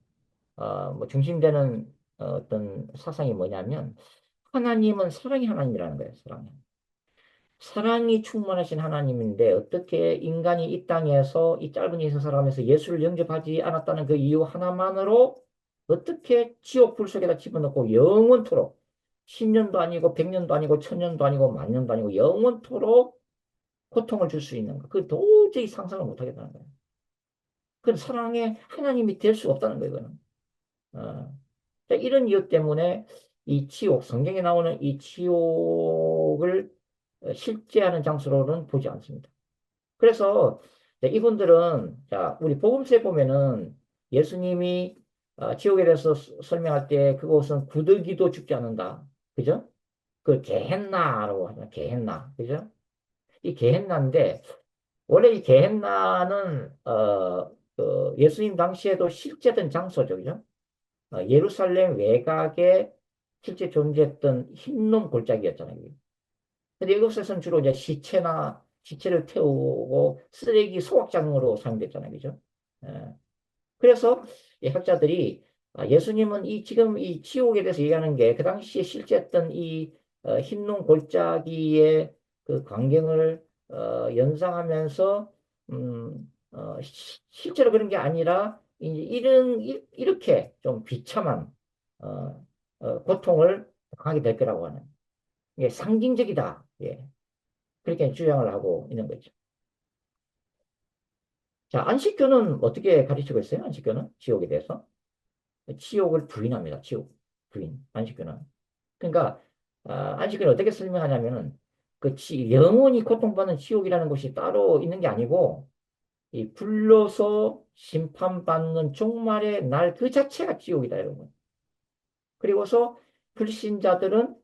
뭐 중심되는 어떤 사상이 뭐냐면 하나님은 사랑의 하나님이라는 거예요. 사랑이. 사랑이 충만하신 하나님인데 어떻게 인간이 이 땅에서 이 짧은 인생 살아가면서 예수를 영접하지 않았다는 그 이유 하나만으로 어떻게 지옥 불 속에다 집어넣고 영원토록 10년도 아니고 100년도 아니고 1000년도 아니고 만년도 아니고 영원토록 고통을 줄 수 있는가? 그 도저히 상상을 못 하겠다는 거예요. 그건 사랑의 하나님이 될 수가 없다는 거예요, 이거는. 어. 자, 이런 이유 때문에 이 지옥, 성경에 나오는 이 지옥을 실제하는 장소로는 보지 않습니다. 그래서 이분들은, 자, 우리 복음서에 보면은 예수님이 지옥에 대해서 설명할 때 그것은 구더기도 죽지 않는다. 그죠? 그 게헨나라고 하잖아. 게헨나. 그죠? 이 게헨나인데 원래 이 게헨나는 그 예수님 당시에도 실제된 장소죠. 그죠? 예루살렘 외곽에 실제 존재했던 흰놈 골짜기였잖아요. 근데 이곳에서는 주로 이제 시체를 태우고 쓰레기 소각장으로 사용됐잖아요. 그죠? 예. 그래서 이 학자들이 예수님은 지금 이 지옥에 대해서 얘기하는 게 그 당시에 실제했던 이 흰놈 골짜기의 그 광경을 연상하면서 실제로 그런 게 아니라 이제 이렇게 좀 비참한 고통을 당하게 될 거라고 하는 이게 상징적이다. 예. 그렇게 주장을 하고 있는 거죠. 자, 안식교는 어떻게 가르치고 있어요? 안식교는 지옥에 대해서. 지옥을 부인합니다. 지옥 부인 안식교는. 그러니까 안식교는 어떻게 설명하냐면은 영원히 고통받는 지옥이라는 것이 따로 있는 게 아니고 이 불로서 심판받는 종말의 날 그 자체가 지옥이다 여러분. 그리고서 불신자들은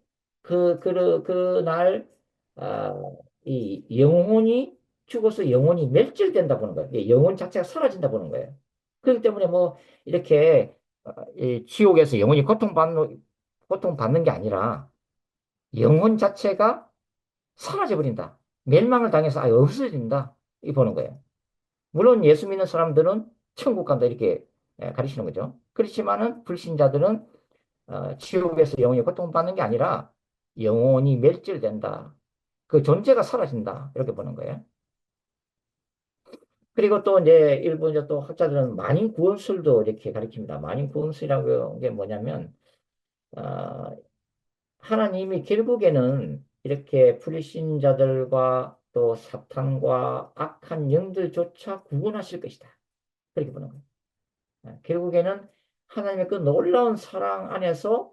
그날 이 영혼이 죽어서 영혼이 멸절된다 보는 거예요. 이 영혼 자체가 사라진다 보는 거예요. 그렇기 때문에 뭐 이렇게 이 지옥에서 영혼이 고통받는 게 아니라 영혼 자체가 사라져 버린다. 멸망을 당해서 아예 없어진다. 이 보는 거예요. 물론 예수 믿는 사람들은 천국 간다 이렇게 가르치는 거죠. 그렇지만은 불신자들은 지옥에서 영원히 고통받는 게 아니라 영원히 멸절된다. 그 존재가 사라진다. 이렇게 보는 거예요. 그리고 또 이제 일부 이제 또 학자들은 만인 구원술도 이렇게 가르칩니다. 만인 구원술이라는 게 뭐냐면 어, 하나님이 결국에는 이렇게 불신자들과 또 사탄과 악한 영들조차 구원하실 것이다. 그렇게 보는 거예요. 결국에는 하나님의 그 놀라운 사랑 안에서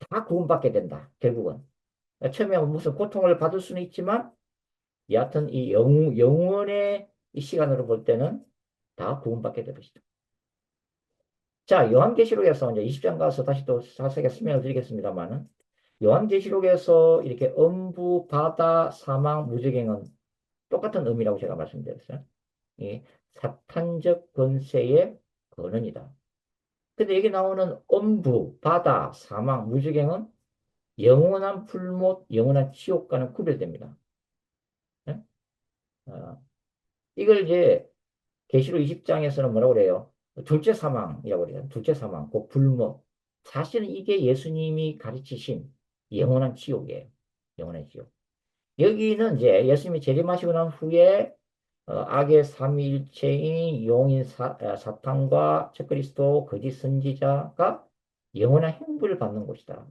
다 구원받게 된다. 결국은. 처음에 무슨 고통을 받을 수는 있지만 여하튼 이 영원의 이 시간으로 볼 때는 다 구원받게 될 것이다. 자, 요한계시록에서 이제 20장 가서 다시 또 자세하게 설명을 드리겠습니다만은 요한계시록에서 이렇게 음부, 바다, 사망, 무저갱은 똑같은 의미라고 제가 말씀드렸어요. 이 사탄적 권세의 근원이다. 근데 여기 나오는 음부, 바다, 사망, 무저갱은 영원한 불못, 영원한 지옥과는 구별됩니다. 예? 어, 이걸 이제 계시록 20장에서는 뭐라고 그래요? 둘째 사망이라고 그래요. 둘째 사망, 그 불못. 사실은 이게 예수님이 가르치신 영원한 지옥이에요. 영원한 지옥. 여기는 이제 예수님이 재림하시고 난 후에 악의 삼위일체인 용인 사탄과 적그리스도 거짓 선지자가 영원한 형벌을 받는 곳이다.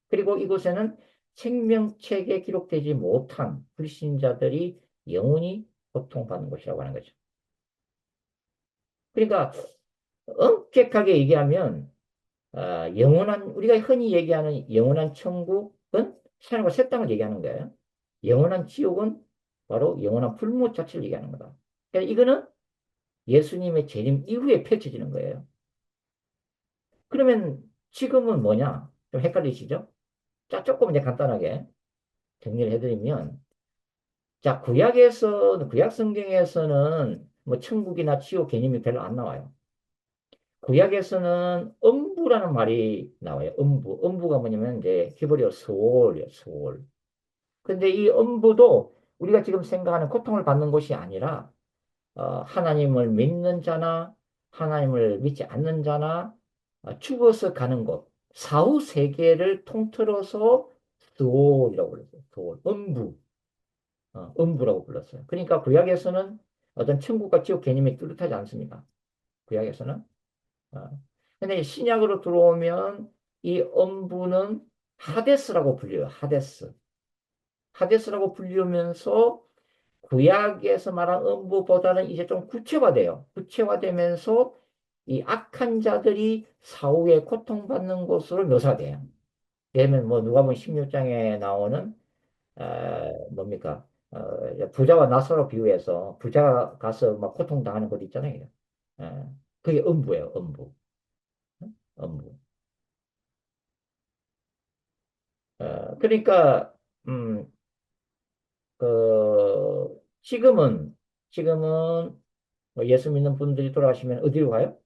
그리고 이곳에는 생명책에 기록되지 못한 불신자들이 영원히 고통받는 곳이라고 하는 거죠. 그러니까 엄격하게 얘기하면 우리가 흔히 얘기하는 영원한 천국은 하나님과 새 땅을 얘기하는 거예요. 영원한 지옥은 바로 영원한 불못 자체를 얘기하는 거다. 그러니까 이거는 예수님의 재림 이후에 펼쳐지는 거예요. 그러면 지금은 뭐냐? 좀 헷갈리시죠? 자, 조금 이제 간단하게 정리를 해드리면, 자, 구약 성경에서는 뭐 천국이나 지옥 개념이 별로 안 나와요. 구약에서는 음부라는 말이 나와요. 음부. 음부가 뭐냐면 이제 히브리어 스월이에요. 스월. 근데 이 음부도 우리가 지금 생각하는 고통을 받는 곳이 아니라 하나님을 믿는 자나 하나님을 믿지 않는 자나 죽어서 가는 곳, 사후 세계를 통틀어서 스월이라고 불렀어요. 스월. 음부. 음부라고 불렀어요. 그러니까 구약에서는 어떤 천국과 지옥 개념이 뚜렷하지 않습니다. 구약에서는. 어. 근데 신약으로 들어오면 이 음부는 하데스라고 불려요. 하데스. 하데스라고 불리면서 구약에서 말한 음부보다는 이제 좀 구체화돼요. 구체화되면서 이 악한 자들이 사후에 고통받는 것으로 묘사돼요. 예를 들면 뭐 누가복음 16장에 나오는 뭡니까? 부자와 나사로 비유해서 부자가 가서 막 고통당하는 곳 있잖아요. 에, 그게 음부예요. 음부. 음부. 그러니까 음, 지금은 뭐 예수 믿는 분들이 돌아가시면 어디로 가요?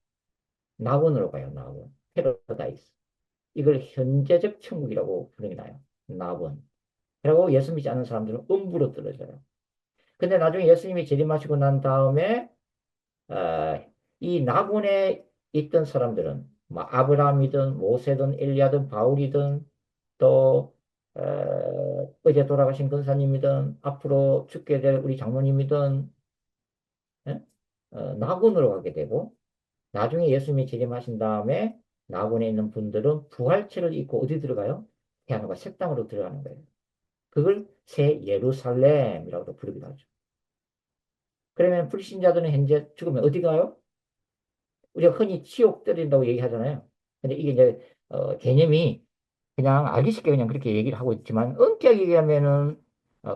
낙원으로 가요. 낙원. 패러다이스. 이걸 현재적 천국이라고 부르게 나요. 낙원. 그리고 예수 믿지 않는 사람들은 음부로 떨어져요. 근데 나중에 예수님이 재림하시고 난 다음에 어, 이 낙원에 있던 사람들은 뭐 아브라함이든 모세든 엘리야든 바울이든 또 어제 돌아가신 근사님이든 앞으로 죽게 될 우리 장로님이든 예? 낙원으로 가게 되고 나중에 예수님이 재림하신 다음에 낙원에 있는 분들은 부활체를 입고 어디 들어가요? 태양과 새 땅으로 들어가는 거예요. 그걸 새 예루살렘이라고도 부르기도 하죠. 그러면 불신자들은 현재 죽으면 어디 가요? 우리가 흔히 치욕 때린다고 얘기하잖아요. 근데 이게 이제 개념이 그냥 알기 쉽게 그냥 그렇게 얘기를 하고 있지만 엄격하게 얘기하면은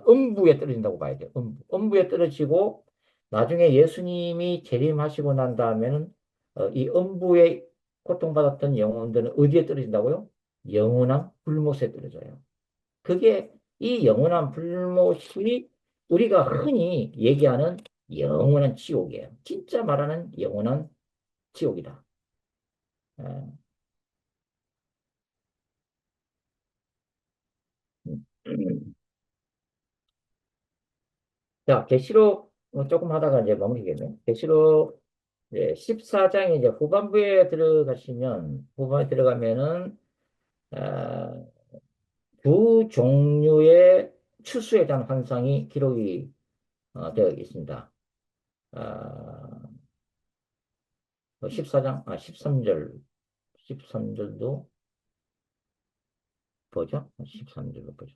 음부에 떨어진다고 봐야 돼요. 음부에 떨어지고 나중에 예수님이 재림하시고 난 다음에는 이 음부에 고통받았던 영혼들은 어디에 떨어진다고요? 영원한 불못에 떨어져요. 그게 이 영원한 불못이 우리가 흔히 얘기하는 영원한 지옥이에요. 진짜 말하는 영원한 지옥이다. 예. 자, 계시록 조금 하다가 이제 마무리겠네. 계시록 14장에 이제 후반부에 들어가시면, 후반에 들어가면은, 아, 두 종류의 추수에 대한 환상이 기록이 되어 있습니다. 아, 14장, 13절도 보죠? 13절도 보죠.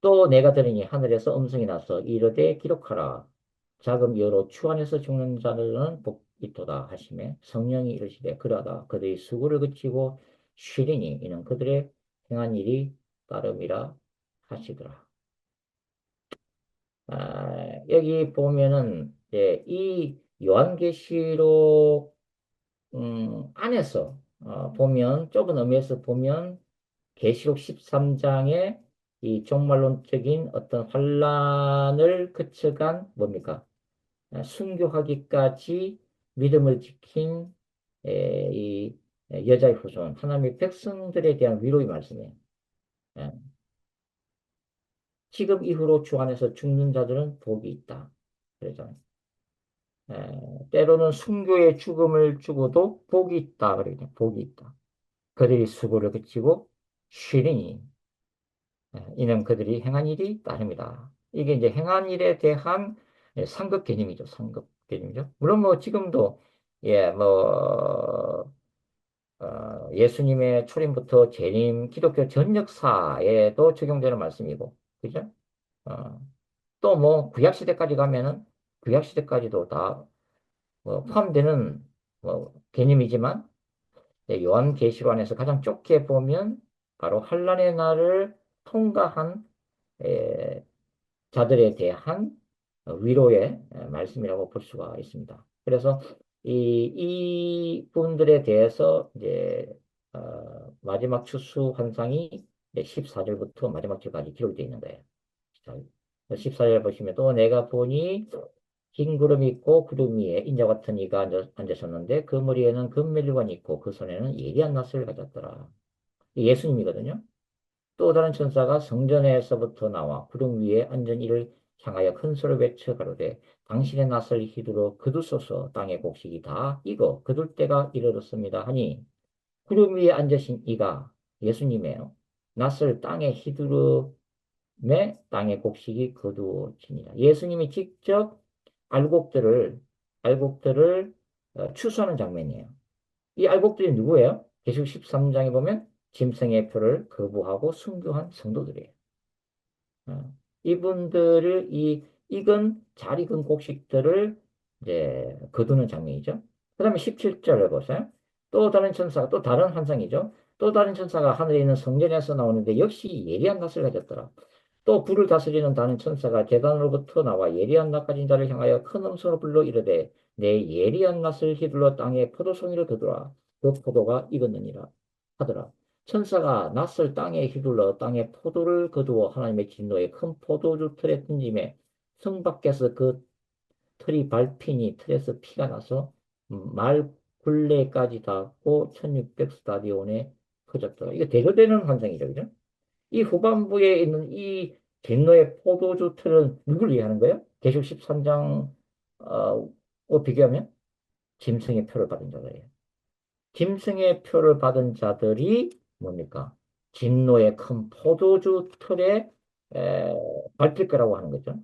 또 내가 들으니 하늘에서 음성이 나서 이르되 기록하라. 작은 여로 추 안에서 죽는 자들은 복이도다 하시매 성령이 이르시되 그러하다 그들의 수고를 그치고 쉬리니 이는 그들의 행한 일이 따름이라 하시더라. 여기 보면은 이 요한계시록 안에서 보면 좁은 의미에서 보면 계시록 13장에 이 종말론적인 어떤 환란을 거쳐간 뭡니까? 순교하기까지 믿음을 지킨 이 여자의 후손, 하나님의 백성들에 대한 위로의 말씀이에요. 예. 지금 이후로 주 안에서 죽는 자들은 복이 있다. 그러잖아요. 때로는 순교의 죽음을 주고도 복이 있다. 그러죠. 복이 있다. 그들이 수고를 그치고 쉬리니 이는 그들이 행한 일이 따릅니다. 이게 이제 행한 일에 대한 예, 상급 개념이죠. 상급 개념이죠. 물론 뭐 지금도 예, 뭐 예수님의 초림부터 재림 기독교 전 역사에도 적용되는 말씀이고, 그죠? 어, 또 뭐 구약 시대까지 가면은 구약 시대까지도 다뭐 포함되는 뭐 개념이지만 요한계시록 안에서 가장 좁게 보면 바로 환란의 날을 통과한 자들에 대한 위로의 말씀이라고 볼 수가 있습니다. 그래서 이 분들에 대해서 이제 마지막 추수 환상이 14절부터 마지막 절까지 기록되어 있는 거예요. 14절 보시면 또 내가 보니 흰 구름이 있고 구름 위에 인자 같은 이가 앉으셨는데 그 머리에는 금멜리관이 있고 그 손에는 예리한 낫을 가졌더라. 예수님이거든요. 또 다른 천사가 성전에서부터 나와 구름 위에 앉은 이를 향하여 큰 소리로 외쳐 가로되 당신의 낫을 휘두르 거두소서 땅의 곡식이 다 익어 거둘 때가 이르렀습니다 하니 구름 위에 앉으신 이가 예수님이에요. 낫을 땅에 휘두르매 땅의 곡식이 거두어지니라. 예수님이 직접 알곡들을 추수하는 장면이에요. 이 알곡들이 누구예요? 계시록 13장에 보면 짐승의 표를 거부하고 순교한 성도들이에요. 이분들을 익은 잘 익은 곡식들을 이제 거두는 장면이죠. 그 다음에 17절을 보세요. 또 다른 천사가 또 다른 환상이죠. 또 다른 천사가 하늘에 있는 성전에서 나오는데 역시 예리한 낫을 가졌더라. 또 불을 다스리는 다른 천사가 제단으로부터 나와 예리한 낫 가진 자를 향하여 큰 음성으로 불러 이르되 내 예리한 낫을 휘둘러 땅에 포도송이를 거두라. 그 포도가 익었느니라 하더라. 천사가 낫을 땅에 휘둘러 땅에 포도를 거두어 하나님의 진노에 큰 포도주 틀에 던짐에 성 밖에서 그 틀이 밟히니 틀에서 피가 나서 말 굴레까지 닿고 1600 스타디온에 퍼졌더라. 이거 대조되는 환상이죠. 그죠? 이 후반부에 있는 이 진노의 포도주 틀은 누구를 위하는 거예요? 계시록 13장 비교하면 짐승의 표를 받은 자들이에요. 짐승의 표를 받은 자들이 뭡니까? 진노의 큰 포도주 틀에 밟힐 거라고 하는 거죠.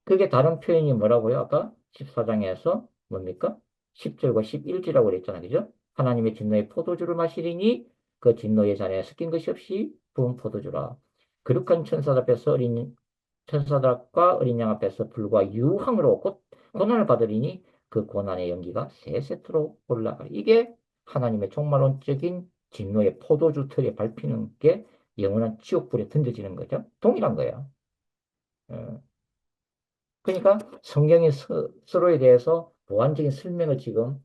그게 다른 표현이 뭐라고요? 아까 14장에서 뭡니까? 10절과 11절이라고 그랬잖아요. 그죠? 하나님의 진노의 포도주를 마시리니 그 진노의 잔에 섞인 것이 없이 부은 포도주라. 거룩한 천사들 앞에서 천사들과 어린 양 앞에서 불과 유황으로 곧 고난을 받으리니 그 고난의 연기가 세세토록 올라가. 이게 하나님의 종말론적인 진노의 포도주 틀에 밟히는 게 영원한 지옥불에 던져지는 거죠. 동일한 거예요. 어, 그러니까 성경이 서로에 대해서 보완적인 설명을 지금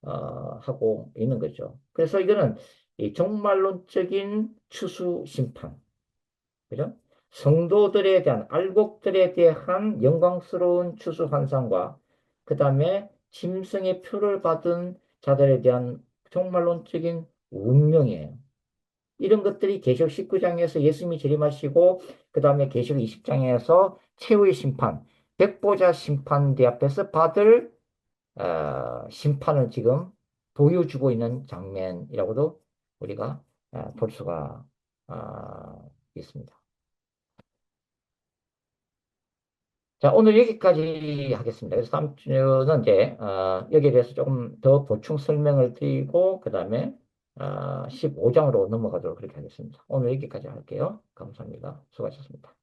하고 있는 거죠. 그래서 이거는 이 종말론적인 추수 심판, 그죠? 성도들에 대한 알곡들에 대한 영광스러운 추수 환상과 그 다음에 짐승의 표를 받은 자들에 대한 종말론적인 운명이에요. 이런 것들이 계시록 19장에서 예수님이 재림하시고 그 다음에 계시록 20장에서 최후의 심판, 백보자 심판대 앞에서 받을 심판을 지금 보여주고 있는 장면이라고도 우리가 볼 수가 있습니다. 자, 오늘 여기까지 하겠습니다. 그래서 다음 주는 이제 여기에 대해서 조금 더 보충 설명을 드리고 그 다음에 15장으로 넘어가도록 그렇게 하겠습니다. 오늘 여기까지 할게요. 감사합니다. 수고하셨습니다.